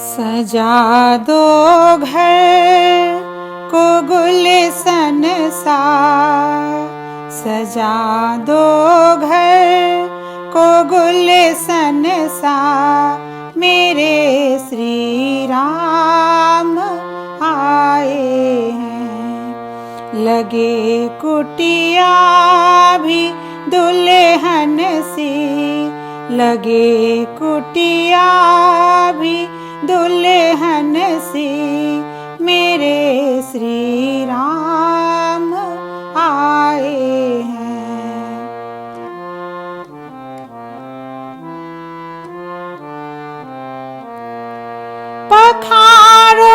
सजा दो घर को गुलशन सा, सजा दो घर को गुलशन सा, मेरे श्री राम आए हैं। लगे कुटिया भी दुल्हन सी, लगे कुटिया भी दुल्हन सी, मेरे श्री राम आए हैं। पखारो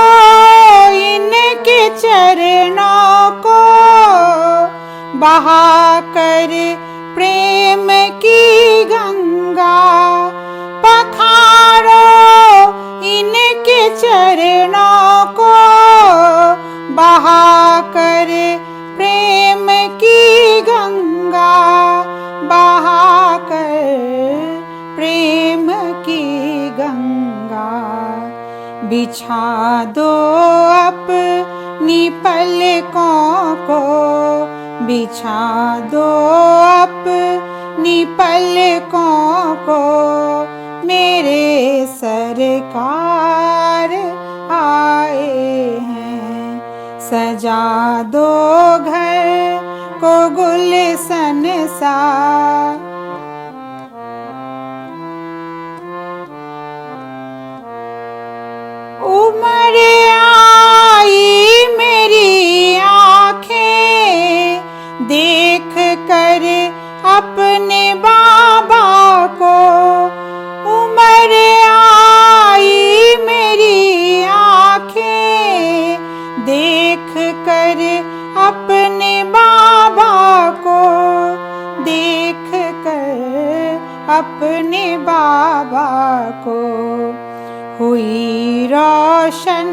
इनके चरणों को, बहा कर प्रेम की गंगा। पखारो इनके चरणों को, बहा कर प्रेम की गंगा, बहा कर प्रेम की गंगा। बिछा दो अपनी पलकों को, बिछा दो अपनी पलकों को, मेरे सरकार आए हैं। सजा दो घर को गुलशन सा, उम्र आई मेरी आँखें देख कर अपने बाबा को। उम्र आई मेरी आँखें देख कर अपने बाबा को, देख कर अपने बाबा को। हुई रोशन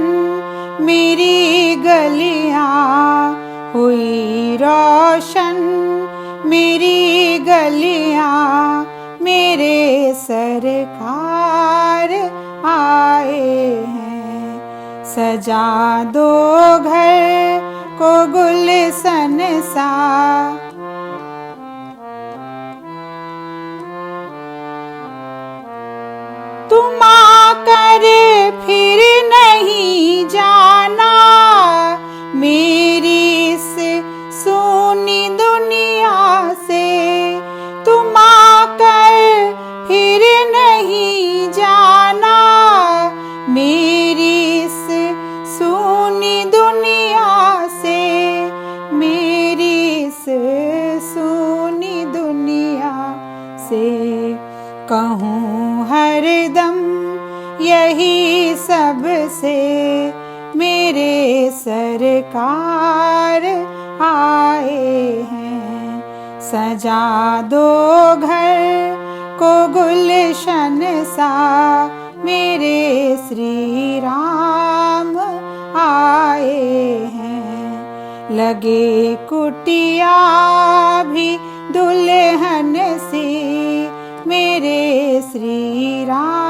मेरी गलियां, हुई रोशन मेरी गलियां, मेरे सरकार आए हैं। सजा दो घर को गुलशन सा, तुम आकर फिर नहीं जाना मेरी इस सूनी दुनिया से। तुम आकर फिर नहीं जाना मेरी इस सूनी दुनिया से, मेरी इस सूनी दुनिया से। कहूँ हरदम यही सबसे, मेरे सरकार आए हैं। सजा दो घर को गुलशन सा, मेरे श्री राम आए हैं। लगे कुटिया भी दुल्हन सी, मेरे श्री राम